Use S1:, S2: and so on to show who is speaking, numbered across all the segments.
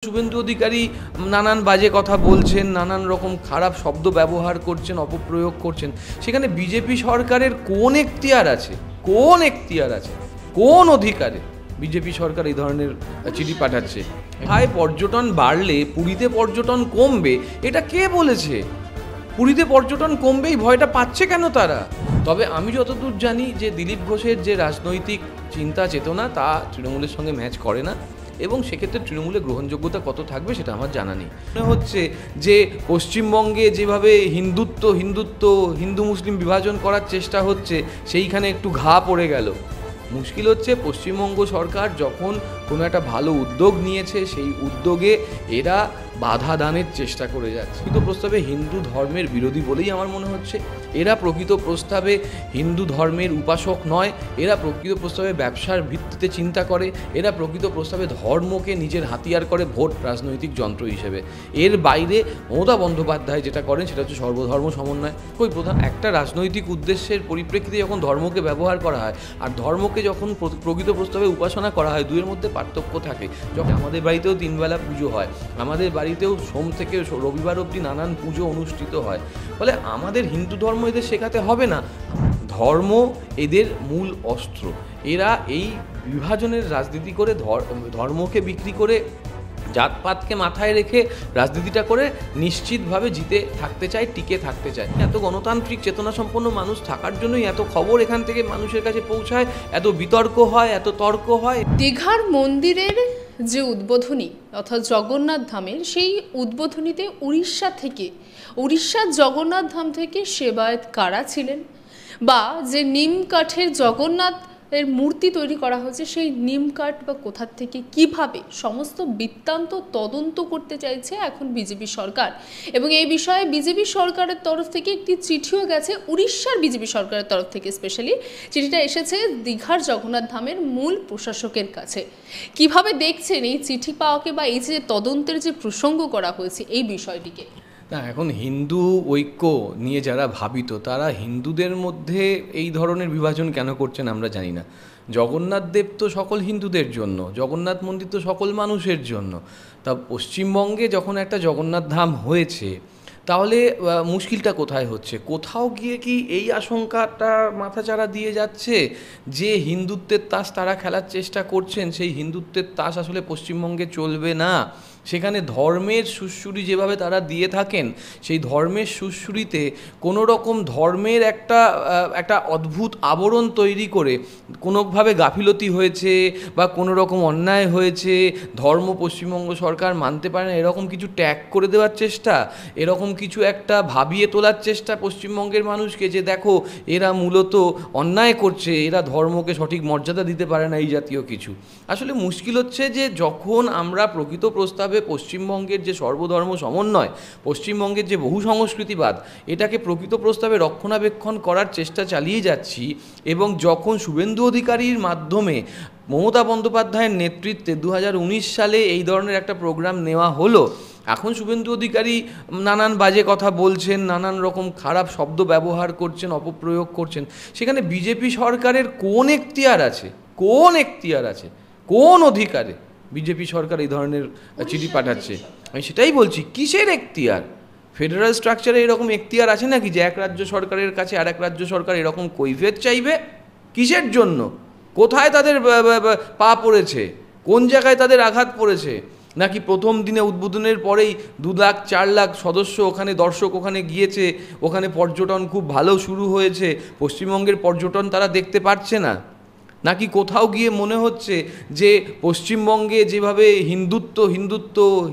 S1: শুভেন্দু অধিকারী নানান বাজে কথা বলছেন, নানান রকম খারাপ শব্দ ব্যবহার করছেন, অপপ্রয়োগ করছেন। সেখানে বিজেপি সরকারের কোন এখতিয়ার আছে, কোন অধিকারে বিজেপি সরকার এই ধরনের চিঠি পাঠাচ্ছে? ভাই, পর্যটন বাড়লে পুরীতে পর্যটন কমবে, এটা কে বলেছে? পুরীতে পর্যটন কমবেই ভয়টা পাচ্ছে কেন তারা? তবে আমি যতদূর জানি যে দিলীপ ঘোষের যে রাজনৈতিক চিন্তা চেতনা তা তৃণমূলের সঙ্গে ম্যাচ করে না, এবং সেক্ষেত্রে তৃণমূলের গ্রহণযোগ্যতা কত থাকবে সেটা আমার জানা নেই। মনে হচ্ছে যে পশ্চিমবঙ্গে যেভাবে হিন্দু মুসলিম বিভাজন করার চেষ্টা হচ্ছে, সেইখানে একটু ঘা পড়ে গেল। মুশকিল হচ্ছে পশ্চিমবঙ্গ সরকার যখন কোনো একটা ভালো উদ্যোগ নিয়েছে, সেই উদ্যোগে এরা বাধা দানের চেষ্টা করে যাচ্ছে। প্রকৃত প্রস্তাবে হিন্দু ধর্মের বিরোধী বলেই আমার মনে হচ্ছে। এরা প্রকৃত প্রস্তাবে হিন্দু ধর্মের উপাসক নয়, এরা প্রকৃত প্রস্তাবে ব্যবসার ভিত্তিতে চিন্তা করে, এরা প্রকৃত প্রস্তাবে ধর্মকে নিজের হাতিয়ার করে ভোট রাজনৈতিক যন্ত্র হিসেবে। এর বাইরে মমতা বন্দ্যোপাধ্যায় যেটা করেন সেটা হচ্ছে সর্বধর্ম সমন্বয়। প্রধান একটা রাজনৈতিক উদ্দেশ্যের পরিপ্রেক্ষিতে যখন ধর্মকে ব্যবহার করা হয় আর ধর্মকে যখন প্রকৃত প্রস্তাবে উপাসনা করা হয়, দুইয়ের মধ্যে পার্থক্য থাকে। যখন আমাদের বাড়িতেও 3 বেলা পুজো হয়, আমাদের বাড়িতেও সোম থেকে রবিবার অবধি নানান পুজো অনুষ্ঠিত হয়, ফলে আমাদের হিন্দু ধর্ম এদের শেখাতে হবে না। ধর্ম এদের মূল অস্ত্র। এরা এই বিভাজনের রাজনীতি করে, ধর্মকে বিক্রি করে, জাতপাতকে মাথায় রেখে রাজনীতিটা করে নিশ্চিতভাবে জিতে থাকতে চায়, টিকে থাকতে চায়। এত গণতান্ত্রিক চেতনা সম্পন্ন মানুষ থাকার জন্যই এত খবর এখান থেকে মানুষের কাছে পৌঁছায়, এত বিতর্ক হয়, এত তর্ক হয়।
S2: দীঘার মন্দিরের যে উদ্বোধনী অর্থাৎ জগন্নাথ ধামের, সেই উদ্বোধনীতে উড়িষ্যার জগন্নাথ ধাম থেকে সেবায়েত কারা ছিলেন, বা যে নিম কাঠের জগন্নাথ এর মূর্তি তৈরি করা হয়েছে, সেই নিম কাঠ বা কোথার থেকে কিভাবে, সমস্ত বৃত্তান্ত তদন্ত করতে চাইছে এখন বিজেপি সরকার। এবং এই বিষয়ে বিজেপি সরকারের তরফ থেকে একটি চিঠিও গেছে, উড়িষ্যার বিজেপি সরকারের তরফ থেকে স্পেশালি চিঠিটা এসেছে দীঘার জগন্নাথ ধামের মূল প্রশাসকের কাছে। কিভাবে দেখছেন এই চিঠি পাওয়াকে, বা এই যে তদন্তের যে প্রসঙ্গ করা হয়েছে এই বিষয়টিকে?
S1: না, এখন হিন্দু ঐক্য নিয়ে যারা ভাবিত, তারা হিন্দুদের মধ্যে এই ধরনের বিভাজন কেন করছেন আমরা জানি না। জগন্নাথ দেব তো সকল হিন্দুদের জন্য, জগন্নাথ মন্দির তো সকল মানুষের জন্য। তা পশ্চিমবঙ্গে যখন একটা জগন্নাথ ধাম হয়েছে, তাহলে মুশকিলটা কোথায় হচ্ছে? কোথাও গিয়ে কি এই আশঙ্কাটা মাথাচাড়া দিয়ে যাচ্ছে যে হিন্দুত্বের তাস তারা খেলার চেষ্টা করছেন, সেই হিন্দুত্বের তাস আসলে পশ্চিমবঙ্গে চলবে না। সেখানে ধর্মের সুড়সুড়ি যেভাবে তারা দিয়ে থাকেন, সেই ধর্মের সুড়সুড়িতে কোনো রকম ধর্মের একটা অদ্ভুত আবরণ তৈরি করে কোনোভাবে গাফিলতি হয়েছে বা কোনো রকম অন্যায় হয়েছে, ধর্ম পশ্চিমবঙ্গ সরকার মানতে পারে না, এরকম কিছু ট্যাগ করে দেওয়ার চেষ্টা, এরকম কিছু একটা ভাবিয়ে তোলার চেষ্টা পশ্চিমবঙ্গের মানুষকে, যে দেখো এরা মূলত অন্যায় করছে, এরা ধর্মকে সঠিক মর্যাদা দিতে পারে না, এই জাতীয় কিছু। আসলে মুশকিল হচ্ছে যে যখন আমরা প্রকৃত প্রস্তাবে পশ্চিমবঙ্গের যে সর্বধর্ম সমন্বয়, পশ্চিমবঙ্গের যে বহু সংস্কৃতিবাদ, এটাকে প্রকৃত প্রস্তাবে রক্ষণাবেক্ষণ করার চেষ্টা চালিয়ে যাচ্ছি, এবং যখন শুভেন্দু অধিকারীর মাধ্যমে মমতা বন্দ্যোপাধ্যায়ের নেতৃত্বে 2019 সালে এই ধরনের একটা প্রোগ্রাম নেওয়া হলো, এখন শুভেন্দু অধিকারী নানান বাজে কথা বলছেন, নানান রকম খারাপ শব্দ ব্যবহার করছেন, অপপ্রয়োগ করছেন। সেখানে বিজেপি সরকারের কোন এখতিয়ার আছে, কোন অধিকারে বিজেপি সরকার এই ধরনের চিঠি পাঠাচ্ছে? আমি সেটাই বলছি, কিসের এখতিয়ার? ফেডারেল স্ট্রাকচারে এরকম এখতিয়ার আছে নাকি যে এক রাজ্য সরকারের কাছে আরেক রাজ্য সরকার এরকম কৈফিয়ত চাইবে? কিসের জন্য? কোথায় তাদের পা পড়েছে? কোন জায়গায় তাদের আঘাত পড়েছে? নাকি প্রথম দিনে উদ্বোধনের পরেই 2 লাখ 4 লাখ সদস্য ওখানে, দর্শক ওখানে গিয়েছে, ওখানে পর্যটন খুব ভালো শুরু হয়েছে, পশ্চিমবঙ্গের পর্যটন তারা দেখতে পাচ্ছে না? নাকি কোথাও গিয়ে মনে হচ্ছে যে পশ্চিমবঙ্গে যেভাবে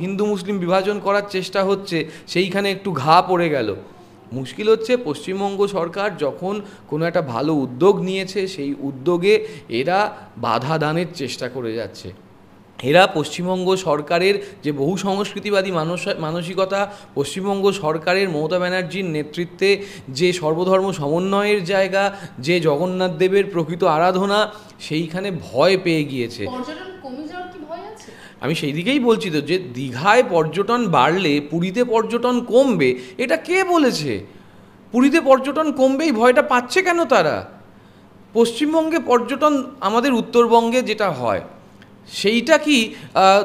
S1: হিন্দু মুসলিম বিভাজন করার চেষ্টা হচ্ছে, সেইখানে একটু ঘা পড়ে গেল? মুশকিল হচ্ছে পশ্চিমবঙ্গ সরকার যখন কোনো একটা ভালো উদ্যোগ নিয়েছে, সেই উদ্যোগে এরা বাধা দানের চেষ্টা করে যাচ্ছে। এরা পশ্চিমবঙ্গ সরকারের যে বহু সংস্কৃতিবাদী মানসিকতা, পশ্চিমবঙ্গ সরকারের মমতা ব্যানার্জির নেতৃত্বে যে সর্বধর্ম সমন্বয়ের জায়গা, যে জগন্নাথ দেবের প্রকৃত আরাধনা, সেইখানে ভয় পেয়ে গিয়েছে। আমি সেই দিকেই বলছি তো, যে দীঘায় পর্যটন বাড়লে পুরীতে পর্যটন কমবে, এটা কে বলেছে? পুরীতে পর্যটন কমবেই ভয়টা পাচ্ছে কেন তারা? পশ্চিমবঙ্গে পর্যটন, আমাদের উত্তরবঙ্গে যেটা হয় সেইটা কি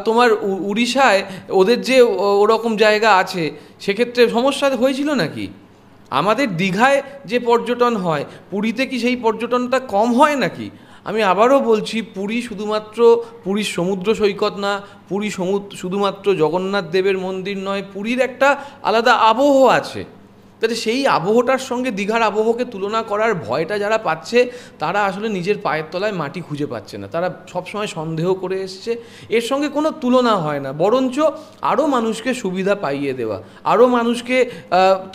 S1: তোমার উড়িষ্যায় ওদের যে ওরকম জায়গা আছে সেক্ষেত্রে সমস্যা হয়েছিল নাকি? আমাদের দীঘায় যে পর্যটন হয়, পুরীতে কি সেই পর্যটনটা কম হয় নাকি? আমি আবারও বলছি, পুরী শুধুমাত্র পুরীর সমুদ্র সৈকত না, পুরী শুধুমাত্র জগন্নাথ দেবের মন্দির নয়, পুরীর একটা আলাদা আবহ আছে। তাতে সেই আবহটার সঙ্গে দীঘার আবহকে তুলনা করার ভয়টা যারা পাচ্ছে, তারা আসলে নিজের পায়ের তলায় মাটি খুঁজে পাচ্ছে না। তারা সবসময় সন্দেহ করে এসছে, এর সঙ্গে কোনো তুলনা হয় না, বরঞ্চ আরও মানুষকে সুবিধা পাইয়ে দেওয়া, আরও মানুষকে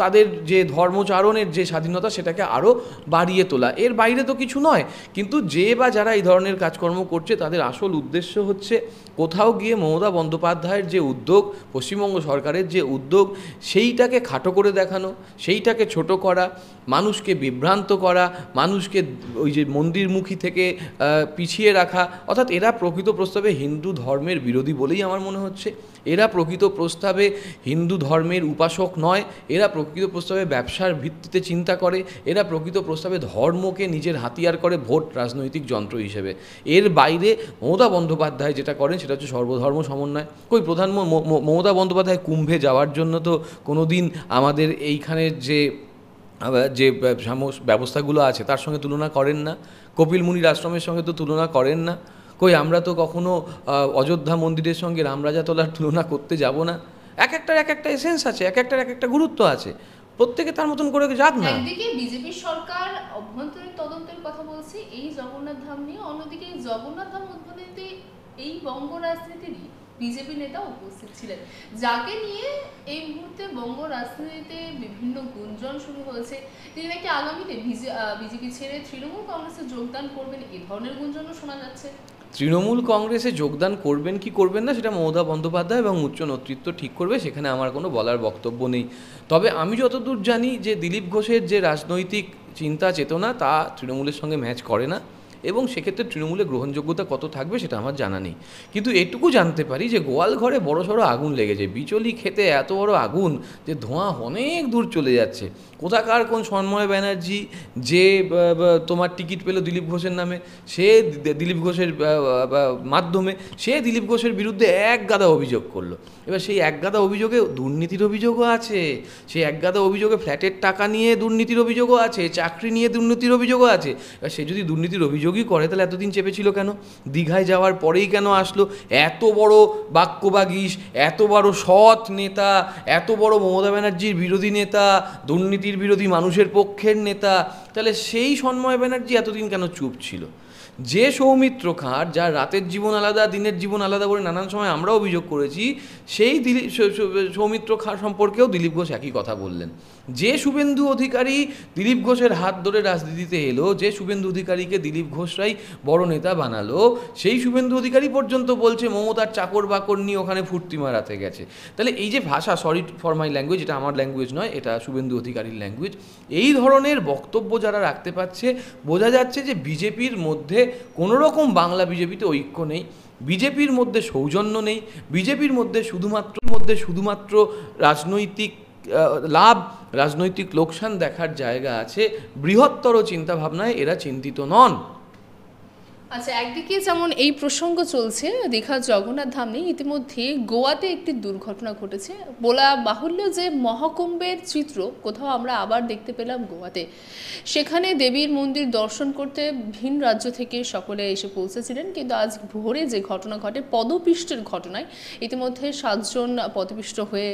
S1: তাদের যে ধর্মচারণের যে স্বাধীনতা সেটাকে আরও বাড়িয়ে তোলা, এর বাইরে তো কিছু নয়। কিন্তু যে বা যারা এই ধরনের কাজকর্ম করছে তাদের আসল উদ্দেশ্য হচ্ছে কোথাও গিয়ে মমতা বন্দ্যোপাধ্যায়ের যে উদ্যোগ, পশ্চিমবঙ্গ সরকারের যে উদ্যোগ, সেইটাকে খাটো করে দেখানো, সেইটাকে ছোট করা, মানুষকে বিভ্রান্ত করা, মানুষকে ওই যে মন্দিরমুখী থেকে পিছিয়ে রাখা। অর্থাৎ এরা প্রকৃত প্রস্তাবে হিন্দু ধর্মের বিরোধী বলেই আমার মনে হচ্ছে। এরা প্রকৃত প্রস্তাবে হিন্দু ধর্মের উপাসক নয়, এরা প্রকৃত প্রস্তাবে ব্যবসার ভিত্তিতে চিন্তা করে, এরা প্রকৃত প্রস্তাবে ধর্মকে নিজের হাতিয়ার করে ভোট রাজনৈতিক যন্ত্র হিসেবে। এর বাইরে মমতা বন্দ্যোপাধ্যায় যেটা করেন সেটা হচ্ছে সর্বধর্ম সমন্বয়। কই মমতা বন্দ্যোপাধ্যায় কুম্ভে যাওয়ার জন্য তো কোনো দিন আমাদের এইখানের যে ব্যবস্থাগুলো আছে তার সঙ্গে তুলনা করেন না, কপিল মুনির আশ্রমের সঙ্গে তো তুলনা করেন না। কই আমরা তো কখনো অযোধ্যা মন্দিরের সঙ্গে রামরাজাতলার তুলনা করতে যাব না। এক একটা এসেন্স আছে, এক একটা গুরুত্ব আছে, প্রত্যেকে তার মতন করে যাক না।
S2: একদিকে বিজেপি সরকার অভ্যন্তরীণ তদন্তের কথা বলছে এই জগন্নাথ ধাম নিয়ে, অন্যদিকে জগন্নাথ ধাম উদ্বোধনীতে এই বঙ্গ রাজনীতিরই বিজেপি নেতা উপস্থিত ছিলেন, যাকে নিয়ে এই মুহূর্তে বঙ্গ রাজনীতিতে বিভিন্ন গুঞ্জন শুরু হয়েছে। তিনি নাকি আগামীতে বিজেপি ছেড়ে তৃণমূল কংগ্রেসে যোগদান করবেন, এই ধরনের গুঞ্জনও শোনা যাচ্ছে।
S1: তৃণমূল কংগ্রেসে যোগদান করবেন কি করবেন না সেটা মমতা বন্দ্যোপাধ্যায় এবং উচ্চ নেতৃত্ব ঠিক করবে, সেখানে আমার কোনো বলার বক্তব্য নেই। তবে আমি যতদূর জানি যে দিলীপ ঘোষের যে রাজনৈতিক চিন্তা চেতনা তা তৃণমূলের সঙ্গে ম্যাচ করে না, এবং সেক্ষেত্রে তৃণমূলের গ্রহণযোগ্যতা কত থাকবে সেটা আমার জানা নেই। কিন্তু এটুকু জানতে পারি যে গোয়াল ঘরে বড়সড় আগুন লেগেছে, বিচলি খেতে এত বড় আগুন যে ধোঁয়া অনেক দূর চলে যাচ্ছে। কোথাকার কোন সন্ময় ব্যানার্জি যে তোমার টিকিট পেল দিলীপ ঘোষের নামে, সে দিলীপ ঘোষের মাধ্যমে সে দিলীপ ঘোষের বিরুদ্ধে এক গাদা অভিযোগ করলো। এবার সেই এক গাদা অভিযোগে দুর্নীতির অভিযোগও আছে, সেই এক গাদা অভিযোগে ফ্ল্যাটের টাকা নিয়ে দুর্নীতির অভিযোগও আছে, চাকরি নিয়ে দুর্নীতির অভিযোগও আছে। এবার সে যদি দুর্নীতির অভিযোগই করে তাহলে এতদিন চেপেছিল কেন? দীঘায় যাওয়ার পরেই কেন আসলো? এত বড় বাক্যবাগীশ, এত বড় সৎ নেতা, এত বড় মমতা ব্যানার্জির বিরোধী নেতা, দুর্নীতির বিরোধী মানুষের পক্ষের নেতা, তাহলে সেই সন্ময় ব্যানার্জি এতদিন কেন চুপ ছিল? যে সৌমিত্র খাঁর, যার রাতের জীবন আলাদা দিনের জীবন আলাদা বলে নানান সময় আমরা অভিযোগ করেছি, সেই সৌমিত্র খাঁ সম্পর্কেও দিলীপ ঘোষ একই কথা বললেন। যে শুভেন্দু অধিকারী দিলীপ ঘোষের হাত ধরে রাজনীতিতে এলো, যে শুভেন্দু অধিকারীকে দিলীপ ঘোষরাই বড় নেতা বানালো, সেই শুভেন্দু অধিকারী পর্যন্ত বলছে মমতার চাকর বাকর নিয়ে ওখানে ফুর্তি মারাতে গেছে। তাহলে এই যে ভাষা, সরি ফর মাই ল্যাঙ্গুয়েজ, এটা আমার ল্যাঙ্গুয়েজ নয়, এটা শুভেন্দু অধিকারীর ল্যাঙ্গুয়েজ, এই ধরনের বক্তব্য যারা রাখতে পারছে, বোঝা যাচ্ছে যে বিজেপির মধ্যে কোনো রকম বাংলা বিজেপিতে ঐক্য নেই, বিজেপির মধ্যে সৌজন্য নেই, বিজেপির মধ্যে শুধুমাত্র রাজনৈতিক লাভ, রাজনৈতিক লোকসান দেখার জায়গা আছে। বৃহত্তর চিন্তাভাবনায় এরা চিন্তিত নন।
S2: আচ্ছা, একদিকে যেমন এই প্রসঙ্গ চলছে দীঘার জগন্নাথ ধাম নিয়ে, ইতিমধ্যে গোয়াতে একটি দুর্ঘটনা ঘটেছে। বলা বাহুল্য যে মহাকুম্ভের চিত্র কোথাও আমরা আবার দেখতে পেলাম গোয়াতে। সেখানে দেবীর মন্দির দর্শন করতে ভিন রাজ্য থেকে সকলে এসে পৌঁছেছিলেন, কিন্তু আজ ভোরে যে ঘটনা ঘটে, পদপিষ্টের ঘটনায় ইতিমধ্যে 7 জন পদপিষ্ট হয়ে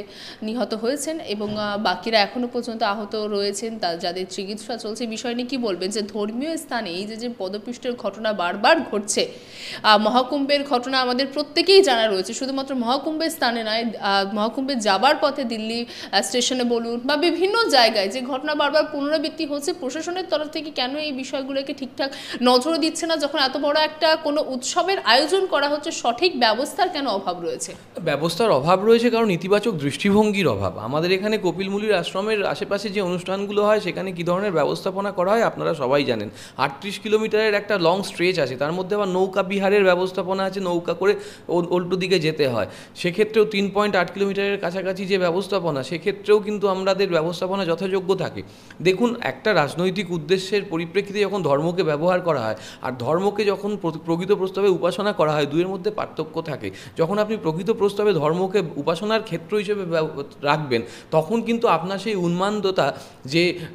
S2: নিহত হয়েছেন এবং বাকিরা এখনো পর্যন্ত আহত রয়েছেন, যাদের চিকিৎসা চলছে। বিষয় নিয়ে কি বলবেন যে ধর্মীয় স্থানে এই যে পদপিষ্টের ঘটনা বারবার ঘটছে, মহাকুম্ভের ঘটনা আমাদের প্রত্যেকেই জানা রয়েছে, শুধুমাত্র মহাকুম্ভের স্থানে নয়, মহাকুম্ভে যাবার পথে দিল্লি স্টেশনে বলুন বা বিভিন্ন জায়গায় যে ঘটনা বারবার পুনরাবৃত্তি হচ্ছে, প্রশাসনের তরফ থেকে কেন এই বিষয়গুলোকে ঠিকঠাক নজর দিচ্ছে না? যখন এত বড় একটা কোনো উৎসবের আয়োজন করা হচ্ছে, সঠিক ব্যবস্থার কেন অভাব রয়েছে?
S1: ব্যবস্থার অভাব রয়েছে কারণ ইতিবাচক দৃষ্টিভঙ্গির অভাব। আমাদের এখানে কপিল মুনির আশ্রমের আশেপাশে যে অনুষ্ঠানগুলো হয় সেখানে কী ধরনের ব্যবস্থাপনা করা হয় আপনারা সবাই জানেন। 38 কিলোমিটারের একটা লং স্ট্রেচ আছে আছে, তার মধ্যে আবার নৌকা বিহারের ব্যবস্থাপনা আছে, নৌকা করে উল্টো দিকে যেতে হয়, সেক্ষেত্রেও 3.8 কিলোমিটারের কাছাকাছি যে ব্যবস্থাপনা, সেক্ষেত্রেও কিন্তু আমাদের ব্যবস্থাপনা যথাযোগ্য থাকে। দেখুন, একটা রাজনৈতিক উদ্দেশ্যের পরিপ্রেক্ষিতে যখন ধর্মকে ব্যবহার করা হয় আর ধর্মকে যখন প্রকৃত প্রস্তাবে উপাসনা করা হয়, দুইয়ের মধ্যে পার্থক্য থাকে। যখন আপনি প্রকৃত প্রস্তাবে ধর্মকে উপাসনার ক্ষেত্র হিসেবে রাখবেন, তখন কিন্তু আপনার সেই উন্মাদতা,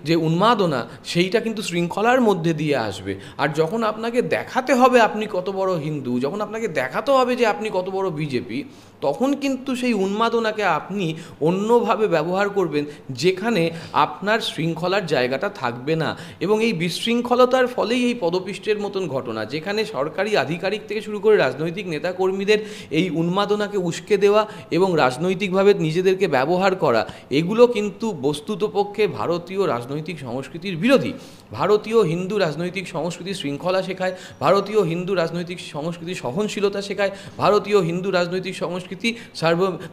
S1: যে উন্মাদনা, সেইটা কিন্তু শৃঙ্খলার মধ্যে দিয়ে আসবে। আর যখন আপনাকে দেখাতে হবে আপনি কত বড় হিন্দু, যখন আপনাকে দেখাতে হবে যে আপনি কত বড় বিজেপি, তখন কিন্তু সেই উন্মাদনাকে আপনি অন্যভাবে ব্যবহার করবেন, যেখানে আপনার শৃঙ্খলার জায়গাটা থাকবে না। এবং এই বিশৃঙ্খলতার ফলেই এই পদপিষ্টের মতন ঘটনা, যেখানে সরকারি আধিকারিক থেকে শুরু করে রাজনৈতিক নেতাকর্মীদের এই উন্মাদনাকে উস্কে দেওয়া এবং রাজনৈতিকভাবে নিজেদেরকে ব্যবহার করা, এগুলো কিন্তু বস্তুতপক্ষে ভারতীয় রাজনৈতিক সংস্কৃতির বিরোধী। ভারতীয় হিন্দু রাজনৈতিক সংস্কৃতি শৃঙ্খলা শেখায়, ভারতীয় হিন্দু রাজনৈতিক সংস্কৃতি সহনশীলতা শেখায়, ভারতীয় হিন্দু রাজনৈতিক সংস্কৃতি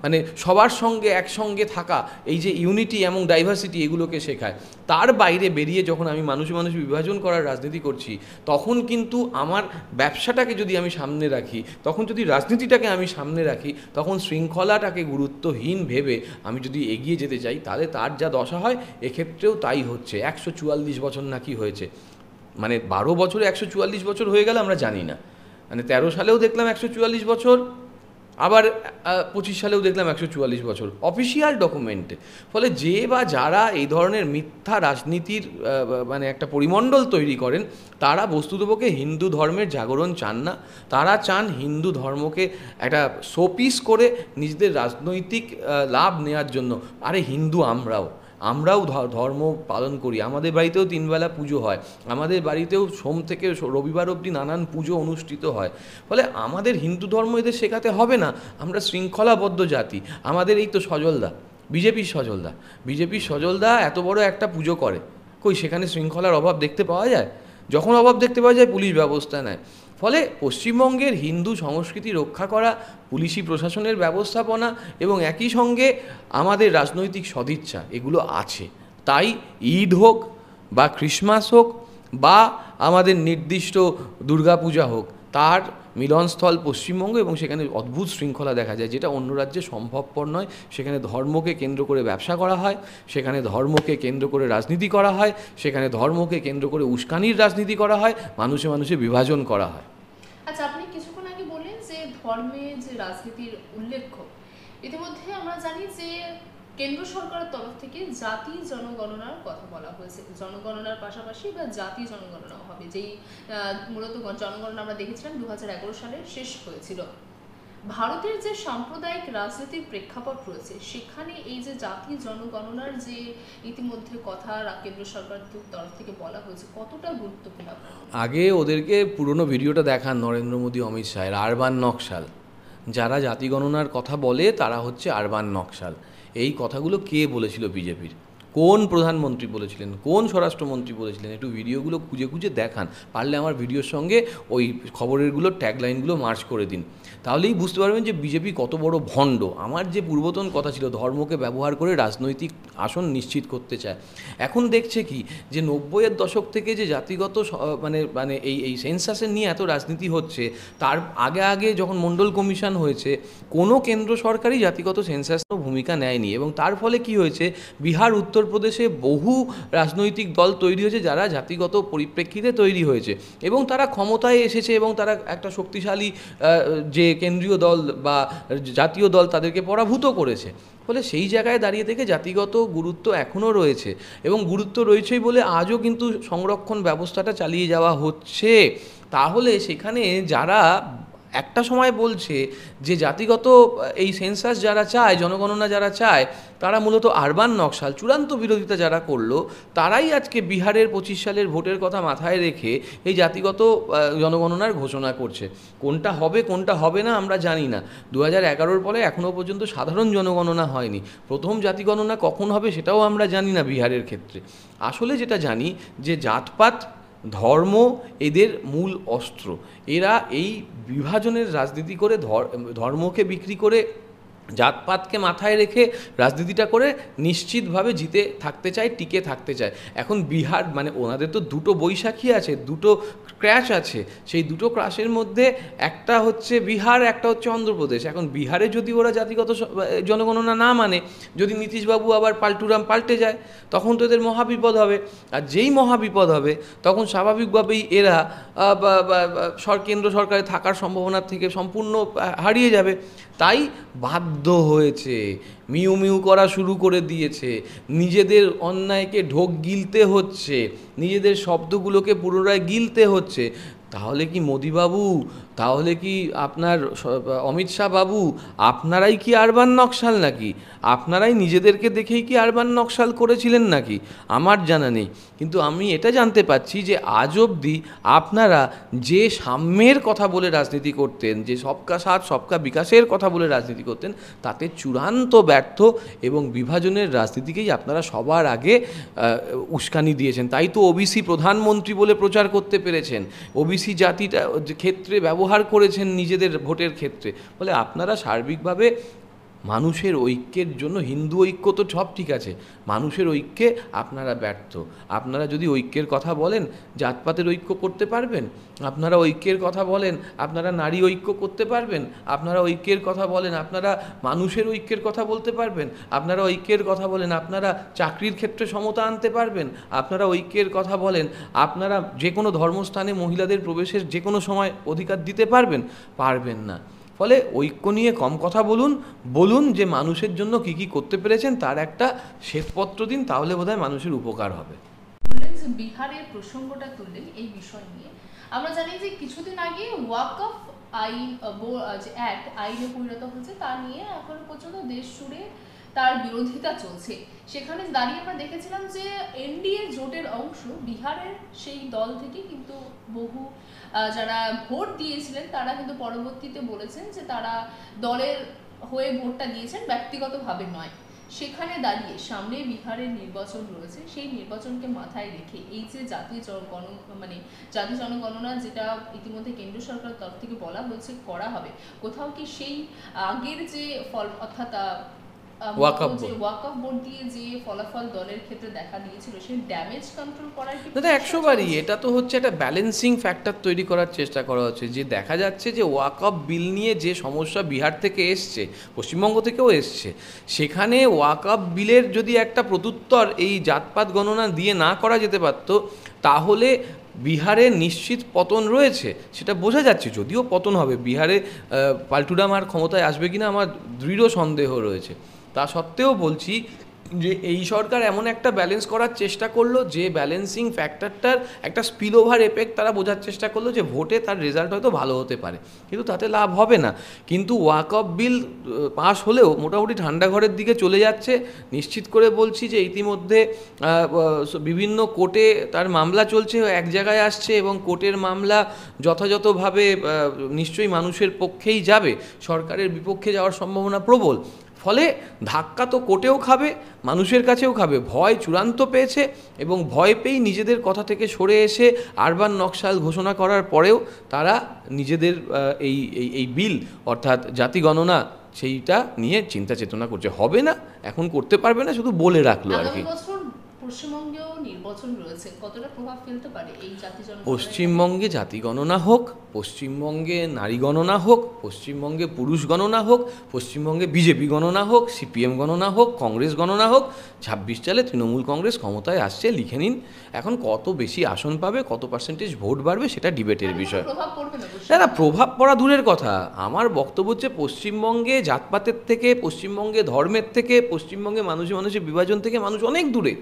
S1: মানে সবার সঙ্গে একসঙ্গে থাকা, এই যে ইউনিটি এবং ডাইভার্সিটি, এগুলোকে শেখায়। তার বাইরে বেরিয়ে যখন আমি মানুষে মানুষে বিভাজন করার রাজনীতি করছি, তখন কিন্তু আমার ব্যবসাটাকে যদি আমি সামনে রাখি, তখন যদি রাজনীতিটাকে আমি সামনে রাখি, তখন শৃঙ্খলাটাকে গুরুত্বহীন ভেবে আমি যদি এগিয়ে যেতে চাই, তাহলে তার যা দশা হয়, এক্ষেত্রেও তাই হচ্ছে। 144 বছর নাকি হয়েছে, মানে 12 বছরে 144 বছর হয়ে গেল আমরা জানি না। মানে 13 সালেও দেখলাম 144 বছর, আবার 25 সালেও দেখলাম 144 বছর অফিসিয়াল ডকুমেন্টে। ফলে যে বা যারা এই ধরনের মিথ্যা রাজনীতির মানে একটা পরিমণ্ডল তৈরি করেন, তারা বস্তুতপক্ষে হিন্দু ধর্মের জাগরণ চান না। তারা চান হিন্দু ধর্মকে একটা শোপিস করে নিজেদের রাজনৈতিক লাভ নেওয়ার জন্য। আরে হিন্দু আমরাও ধর্ম পালন করি, আমাদের বাড়িতেও 3 বেলা পুজো হয়, আমাদের বাড়িতেও সোম থেকে রবিবার অবধি নানান পুজো অনুষ্ঠিত হয়। ফলে আমাদের হিন্দু ধর্ম এদের শেখাতে হবে না। আমরা শৃঙ্খলাবদ্ধ জাতি। আমাদের এই তো সজলদা, বিজেপির সজলদা এত বড় একটা পুজো করে, কই সেখানে শৃঙ্খলার অভাব দেখতে পাওয়া যায়? যখন অভাব দেখতে পাওয়া যায়, পুলিশ ব্যবস্থা নেয়। ফলে পশ্চিমবঙ্গের হিন্দু সংস্কৃতি রক্ষা করা, পুলিশি প্রশাসনের ব্যবস্থাপনা এবং একই সঙ্গে আমাদের রাজনৈতিক সদিচ্ছা, এগুলো আছে। তাই ঈদ হোক বা ক্রিসমাস হোক বা আমাদের নির্দিষ্ট দুর্গাপূজা হোক, তার মিলনস্থল পশ্চিমবঙ্গ, এবং সেখানে অদ্ভুত শৃঙ্খলা দেখা যায়, যেটা অন্য রাজ্যে সম্ভবপর নয়। সেখানে ধর্মকে কেন্দ্র করে ব্যবসা করা হয়, সেখানে ধর্মকে কেন্দ্র করে রাজনীতি করা হয়, সেখানে ধর্মকে কেন্দ্র করে উস্কানির রাজনীতি করা হয়, মানুষে মানুষে বিভাজন করা হয়।
S2: আচ্ছা, আপনি কিছুক্ষণ আগে বললেন যে ধর্মে যে রাজনীতির উল্লেখ্য, ইতিমধ্যে আমরা জানি যে কেন্দ্র সরকারের তরফ থেকে জাতি জনগণনার কথা বলা হয়েছে। জনগণনার পাশাপাশি বা জাতি জনগণনাও হবে, যেই মূলত জনগণনা আমরা দেখেছিলাম 2011 সালে শেষ হয়েছিল। ভারতের যে সাম্প্রদায়িক রাজনীতির প্রেক্ষাপট রয়েছে, সেখানে এই যে জাতি জনগণনার যে ইতিমধ্যে কথা কেন্দ্র সরকার তরফ থেকে বলা হয়েছে, কতটা গুরুত্বপূর্ণ?
S1: আগে ওদেরকে পুরনো ভিডিওটা দেখান নরেন্দ্র মোদী, অমিত শাহের আরবান নকশাল। যারা জাতি গণনার কথা বলে তারা হচ্ছে আরবান নকশাল। এই কথাগুলো কে বলেছিল বিজেপির? কোন প্রধানমন্ত্রী বলেছিলেন? কোন স্বরাষ্ট্রমন্ত্রী বলেছিলেন? একটু ভিডিওগুলো খুঁজে খুঁজে দেখান, পারলে আমার ভিডিওর সঙ্গে ওই খবরেরগুলো ট্যাগলাইনগুলো মার্চ করে দিন, তাহলেই বুঝতে পারবেন যে বিজেপি কত বড় ভণ্ড। আমার যে পূর্বতন কথা ছিল, ধর্মকে ব্যবহার করে রাজনৈতিক আসন নিশ্চিত করতে চায়, এখন দেখছে কি যে 90-এর দশক থেকে যে জাতিগত মানে এই সেন্সাসের নিয়ে এত রাজনীতি হচ্ছে, তার আগে যখন মণ্ডল কমিশন হয়েছে, কোনো কেন্দ্র সরকারই জাতিগত সেন্সাসের ভূমিকা নেয়নি। এবং তার ফলে কি হয়েছে, বিহার, উত্তরপ্রদেশে বহু রাজনৈতিক দল তৈরি হয়েছে যারা জাতিগত পরিপ্রেক্ষিতে তৈরি হয়েছে, এবং তারা ক্ষমতায় এসেছে, এবং তারা একটা শক্তিশালী যে কেন্দ্রীয় দল বা জাতীয় দল তাদেরকে পরাভূত করেছে। ফলে সেই জায়গায় দাঁড়িয়ে থেকে জাতিগত গুরুত্ব এখনও রয়েছে, এবং গুরুত্ব রয়েছেই বলে আজও কিন্তু সংরক্ষণ ব্যবস্থাটা চালিয়ে যাওয়া হচ্ছে। তাহলে সেখানে যারা একটা সময় বলছে যে জাতিগত এই সেন্সাস যারা চায়, জনগণনা যারা চায়, তারা মূলত আরবান নকশাল, চূড়ান্ত বিরোধিতা যারা করলো, তারাই আজকে বিহারের 25 সালের ভোটের কথা মাথায় রেখে এই জাতিগত জনগণনার ঘোষণা করছে। কোনটা হবে কোনটা হবে না আমরা জানি না। 2011-র পরে এখনও পর্যন্ত সাধারণ জনগণনা হয়নি। প্রথম জাতিগণনা কখন হবে সেটাও আমরা জানি না বিহারের ক্ষেত্রে। আসলে যেটা জানি যে জাতপাত, ধর্ম এদের মূল অস্ত্র। এরা এই বিভাজনের রাজনীতি করে, ধর্মকে বিক্রি করে জাতপাতকে মাথায় রেখে রাজনীতিটা করে নিশ্চিতভাবে জিতে থাকতে চায়, টিকে থাকতে চায়। এখন বিহার মানে ওনাদের তো দুটো বৈশাখী আছে, দুটো ক্র্যাশ আছে, সেই দুটো ক্রাশের মধ্যে একটা হচ্ছে বিহার, একটা হচ্ছে অন্ধ্রপ্রদেশ। এখন বিহারে যদি ওরা জাতিগত জনগণনা না মানে, যদি নীতিশবাবু আবার পাল্টুরাম পাল্টে যায়, তখন তো এদের মহাবিপদ হবে। আর যেই মহাবিপদ হবে তখন স্বাভাবিকভাবেই এরা কেন্দ্র সরকারে থাকার সম্ভাবনা থেকে সম্পূর্ণ হারিয়ে যাবে। তাই বাধ্য হয়েছে, মিউ মিউ করা শুরু করে দিয়েছে, নিজেদের অন্যায়কে ঢোক গিলতে হচ্ছে, নিজেদের শব্দগুলোকে পুনরায় গিলতে হচ্ছে। তাহলে কি মোদিবাবু, তাহলে কি আপনার অমিত শাহ বাবু, আপনারাই কি আরবান নকশাল নাকি? আপনারাই নিজেদেরকে দেখেই কি আরবান নকশাল করেছিলেন নাকি? আমার জানা নেই, কিন্তু আমি এটা জানতে পাচ্ছি যে আজ অবধি আপনারা যে সাম্যের কথা বলে রাজনীতি করতেন, যে সবকা সাথ সবকা বিকাশের কথা বলে রাজনীতি করতেন, তাতে চূড়ান্ত ব্যর্থ এবং বিভাজনের রাজনীতিকেই আপনারা সবার আগে উস্কানি দিয়েছেন। তাই তো ওবিসি প্রধানমন্ত্রী বলে প্রচার করতে পেরেছেন, ওবিসি জাতিটা ক্ষেত্রে ব্যবহার করেছেন নিজেদের ভোটের ক্ষেত্রে। ফলে আপনারা সার্বিকভাবে মানুষের ঐক্যের জন্য, হিন্দু ঐক্য তো সব ঠিক আছে, মানুষের ঐক্যে আপনারা ব্যর্থ। আপনারা যদি ঐক্যের কথা বলেন, জাতপাতের ঐক্য করতে পারবেন? আপনারা ঐক্যের কথা বলেন, আপনারা নারী ঐক্য করতে পারবেন? আপনারা ঐক্যের কথা বলেন, আপনারা মানুষের ঐক্যের কথা বলতে পারবেন? আপনারা ঐক্যের কথা বলেন, আপনারা চাকরির ক্ষেত্রে সমতা আনতে পারবেন? আপনারা ঐক্যের কথা বলেন, আপনারা যে কোনো ধর্মস্থানে মহিলাদের প্রবেশের যে কোনো সময় অধিকার দিতে পারবেন? পারবেন না। ফলে ঐক্য নিয়ে কম কথা বলুন, বলুন যে মানুষের জন্য কী কী করতে পেরেছেন তার একটা শ্বেতপত্র দিন, তাহলে বোধহয় মানুষের উপকার হবে।
S2: বললেন যে বিহারের প্রসঙ্গটা তুললেন এই বিষয় নিয়ে। আমরা জানি যে কিছুদিন আগে ওয়াকফ আইন যে অ্যাক্ট আইনে পরিণত হয়েছে, তা নিয়ে এখন পর্যন্ত দেশ জুড়ে তার বিরোধিতা চলছে। সেখানে দাঁড়িয়ে আমরা দেখেছিলাম যে এনডিএ জোটের অংশ বিহারের সেই দল থেকে কিন্তু বহু যারা ভোট দিয়েছিলেন তারা কিন্তু পরবর্তীতে বলেছেন যে তারা দলের হয়ে ভোটটা দিয়েছেন, ব্যক্তিগতভাবে নয়। সেখানে দাঁড়িয়ে সামনে বিহারের নির্বাচন রয়েছে, সেই নির্বাচনকে মাথায় রেখে এই যে জাতীয় জনগণনা যেটা ইতিমধ্যে কেন্দ্র সরকারের তরফ থেকে বলা হয়েছে করা হবে, কোথাও কি সেই আগের যে ফল অর্থাৎ ওয়াকফ বোর্ড দিয়ে যে ফলাফল দলের ক্ষেত্রে দেখা দিয়েছিল সেই ড্যামেজ কন্ট্রোল করার কি?
S1: দাদা 100বারই এটা তো হচ্ছে একটা ব্যালেন্সিং ফ্যাক্টর তৈরি করার চেষ্টা করা হচ্ছে। যে দেখা যাচ্ছে যে ওয়াকফ বিল নিয়ে যে সমস্যা বিহার থেকে এসছে, পশ্চিমবঙ্গ থেকেও এসছে, সেখানে ওয়াকফ বিলের যদি একটা প্রত্যুত্তর এই জাতপাত গণনা দিয়ে না করা যেতে পারত, তাহলে বিহারে নিশ্চিত পতন রয়েছে, সেটা বোঝা যাচ্ছে। যদিও পতন হবে, বিহারে পাল্টুরাম আর ক্ষমতায় আসবে কিনা আমার দৃঢ় সন্দেহ রয়েছে। তা সত্ত্বেও বলছি যে এই সরকার এমন একটা ব্যালেন্স করার চেষ্টা করলো, যে ব্যালেন্সিং ফ্যাক্টরটার একটা স্পিল ওভার এফেক্ট তারা বোঝার চেষ্টা করলো, যে ভোটে তার রেজাল্ট হয়তো ভালো হতে পারে, কিন্তু তাতে লাভ হবে না। কিন্তু ওয়াকফ বিল পাস হলেও মোটামুটি ঠান্ডা ঘরের দিকে চলে যাচ্ছে। নিশ্চিত করে বলছি যে ইতিমধ্যে বিভিন্ন কোর্টে তার মামলা চলছে, এক জায়গায় আসছে, এবং কোর্টের মামলা যথাযথভাবে নিশ্চয়ই মানুষের পক্ষেই যাবে, সরকারের বিপক্ষে যাওয়ার সম্ভাবনা প্রবল। ফলে ধাক্কা তো কোর্টেও খাবে, মানুষের কাছেও খাবে। ভয় চূড়ান্ত পেয়েছে, এবং ভয় পেয়েই নিজেদের কথা থেকে সরে এসে আরবান নকশাল ঘোষণা করার পরেও তারা নিজেদের এই বিল অর্থাৎ জাতি গণনা সেইটা নিয়ে চিন্তা চেতনা করছে। হবে না, এখন করতে পারবে না, শুধু বলে রাখলো আর কি।
S2: পশ্চিমবঙ্গেও নির্বাচন রয়েছে, কতটা প্রভাব ফেলতে পারে এই জাতি জনগণনা?
S1: পশ্চিমবঙ্গে জাতি গণনা হোক, পশ্চিমবঙ্গে নারী গণনা হোক, পশ্চিমবঙ্গে পুরুষ গণনা হোক, পশ্চিমবঙ্গে বিজেপি গণনা হোক, সিপিএম গণনা হোক, কংগ্রেস গণনা হোক, 26 সালে তৃণমূল কংগ্রেস ক্ষমতায় আসছে, লিখে নিন। এখন কত বেশি আসন পাবে, কত পার্সেন্টেজ ভোট বাড়বে, সেটা ডিবেটের বিষয়। না না, প্রভাব পড়া দূরের কথা। আমার বক্তব্য হচ্ছে পশ্চিমবঙ্গে জাতপাতের থেকে, পশ্চিমবঙ্গে ধর্মের থেকে, পশ্চিমবঙ্গে মানুষের বিভাজন থেকে মানুষ অনেক দূরে।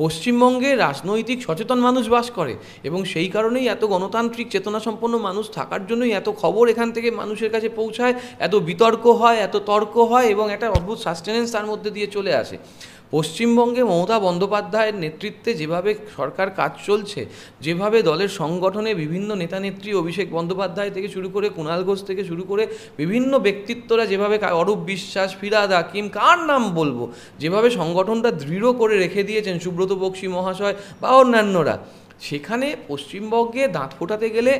S1: পশ্চিমবঙ্গে রাজনৈতিক সচেতন মানুষ বাস করে, এবং সেই কারণেই এত গণতান্ত্রিক চেতনাসম্পন্ন মানুষ থাকার জন্যই এত খবর এখান থেকে মানুষের কাছে পৌঁছায়, এত বিতর্ক হয়, এত তর্ক হয়, এবং একটা অদ্ভুত সাস্টেনেন্স তার মধ্যে দিয়ে চলে আসে। পশ্চিমবঙ্গে মমতা বন্দ্যোপাধ্যায়ের নেতৃত্বে যেভাবে সরকার কাজ চলছে, যেভাবে দলের সংগঠনে বিভিন্ন নেতানেত্রী, অভিষেক বন্দ্যোপাধ্যায় থেকে শুরু করে কুণাল ঘোষ থেকে শুরু করে বিভিন্ন ব্যক্তিত্বরা যেভাবে, অরূপ বিশ্বাস, ফিরহাদ হাকিম, কার নাম বলবো, যেভাবে সংগঠনটা দৃঢ় করে রেখে দিয়েছেন, সুব্রত বক্সী মহাশয় বা অন্যান্যরা, সেখানে পশ্চিমবঙ্গে দাঁত ফোটাতে গেলে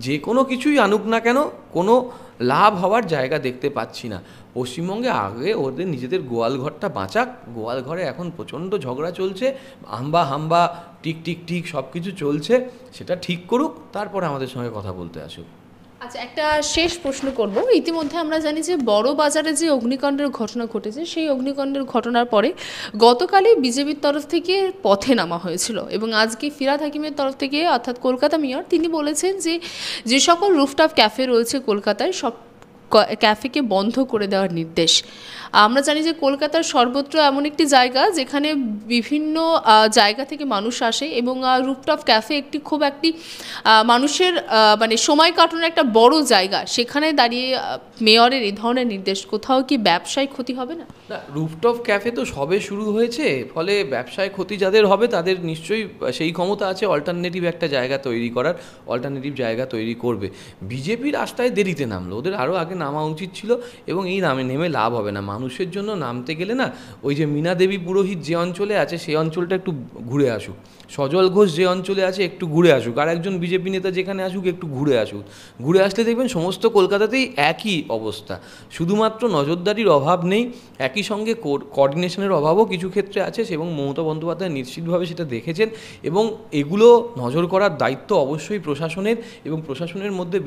S1: যে কোনো কিছুই আনুক না কেন কোনো লাভ হওয়ার জায়গা দেখতে পাচ্ছি না। পশ্চিমবঙ্গে আগে ওদের নিজেদের গোয়াল ঘরটা বাঁচাক, গোয়াল ঘরে এখন প্রচণ্ড ঝগড়া চলছে, হাম্বা হাম্বা টিক টিক টিক সব কিছু চলছে, সেটা ঠিক করুক, তারপর আমাদের সঙ্গে কথা বলতে আসুক।
S2: আচ্ছা, একটা শেষ প্রশ্ন করব। ইতিমধ্যে আমরা জানি যে বড় বাজারে যে অগ্নিকাণ্ডের ঘটনা ঘটেছে, সেই অগ্নিকাণ্ডের ঘটনার পরে গতকালই বিজেপির তরফ থেকে পথে নামা হয়েছিল এবং আজকে ফিরহাদ হাকিমের তরফ থেকে অর্থাৎ কলকাতা মেয়র তিনি বলেছেন যে যে সকল রুফটপ ক্যাফে রয়েছে কলকাতায় সব ক্যাফেকে বন্ধ করে দেওয়ার নির্দেশ। আমরা জানি যে কলকাতার সর্বত্র এমন একটি জায়গা যেখানে বিভিন্ন জায়গা থেকে মানুষ আসে এবং রুফটপ ক্যাফে খুব একটি মানুষের মানে সময় কাটানোর একটা বড় জায়গা, সেখানে দাঁড়িয়ে মেয়রের এই ধরনের নির্দেশ, কোথাও কি ব্যবসায় ক্ষতি হবে না?
S1: না, রুফটপ ক্যাফে তো সবে শুরু হয়েছে, ফলে ব্যবসায় ক্ষতি যাদের হবে তাদের নিশ্চয়ই সেই ক্ষমতা আছে অল্টারনেটিভ একটা জায়গা তৈরি করার, অল্টারনেটিভ জায়গা তৈরি করবে। বিজেপি রাস্তায় দেরিতে নামলো, ওদের আরও আগে নামা উচিত ছিল এবং এই নেমে লাভ হবে না। মানুষের জন্য নামতে গেলে না, ওই যে মীনা দেবী পুরোহিত যে অঞ্চলে আছে সেই অঞ্চলটা একটু ঘুরে আসুক, সজল ঘোষ যে অঞ্চলে আছে একটু ঘুরে আসুক, আর একজন বিজেপি নেতা যেখানে আসুক একটু ঘুরে আসুক। ঘুরে আসলে দেখবেন সমস্ত কলকাতাতেই একই অবস্থা, শুধুমাত্র নজরদারির অভাব নেই, একই সঙ্গে কোঅর্ডিনেশনের অভাবও কিছু ক্ষেত্রে আছে এবং মমতা বন্দ্যোপাধ্যায় নিশ্চিতভাবে সেটা দেখেছেন এবং এগুলো নজর করার দায়িত্ব অবশ্যই প্রশাসনের, এবং প্রশাসনের মধ্যে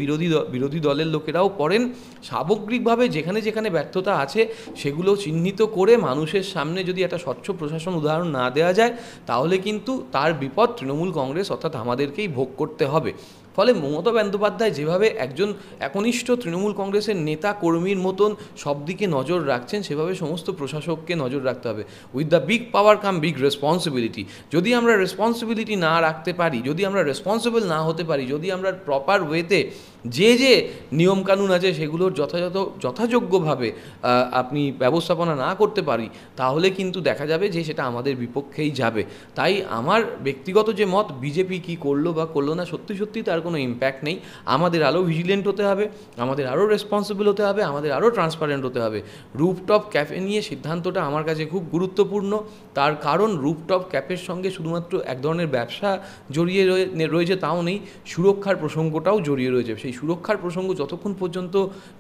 S1: বিরোধী দলের লোকেরাও পড়েন। সামগ্রিকভাবে যেখানে যেখানে ব্যর্থতা আছে সেগুলো চিহ্নিত করে মানুষের সামনে যদি একটা স্বচ্ছ প্রশাসন উদাহরণ না দেওয়া যায় তাহলে কিন্তু তার বিপদ তৃণমূল কংগ্রেস অর্থাৎ আমাদেরকেই ভোগ করতে হবে। ফলে মমতা বন্দ্যোপাধ্যায় যেভাবে একজন একনিষ্ঠ তৃণমূল কংগ্রেসের নেতা কর্মীর মতন সব দিকে নজর রাখছেন, সেভাবে সমস্ত প্রশাসককে নজর রাখতে হবে। With the big power come big responsibility. যদি আমরা রেসপন্সিবিলিটি না রাখতে পারি, যদি আমরা রেসপন্সিবল না হতে পারি, যদি আমরা প্রপার ওয়েতে যে যে নিয়মকানুন আছে সেগুলোর যথাযোগ্যভাবে আপনি ব্যবস্থাপনা না করতে পারি, তাহলে কিন্তু দেখা যাবে যে সেটা আমাদের বিপক্ষেই যাবে। তাই আমার ব্যক্তিগত যে মত, বিজেপি কি করলো বা করলো না, সত্যি সত্যি তার কোনো ইম্প্যাক্ট নেই। আমাদের আরও ভিজিলেন্ট হতে হবে, আমাদের আরও রেসপন্সিবল হতে হবে, আমাদের আরও ট্রান্সপারেন্ট হতে হবে। রুফটপ ক্যাফে নিয়ে সিদ্ধান্তটা আমার কাছে খুব গুরুত্বপূর্ণ, তার কারণ রুফটপ ক্যাফের সঙ্গে শুধুমাত্র এক ধরনের ব্যবসা জড়িয়ে রয়েছে তাও নেই, সুরক্ষার প্রসঙ্গটাও জড়িয়ে রয়েছে। সেই সুরক্ষার প্রসঙ্গ যতক্ষণ পর্যন্ত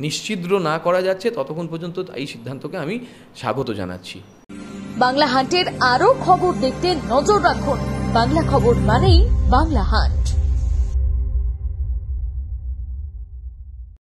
S1: নিশ্চিদ্র না করা যাচ্ছে ততক্ষণ পর্যন্ত এই সিদ্ধান্তকে আমি স্বাগত জানাচ্ছি।
S3: বাংলা হান্টের আরও খবর দেখতে নজর রাখুন। বাংলা খবর মানেই বাংলা হান্ট।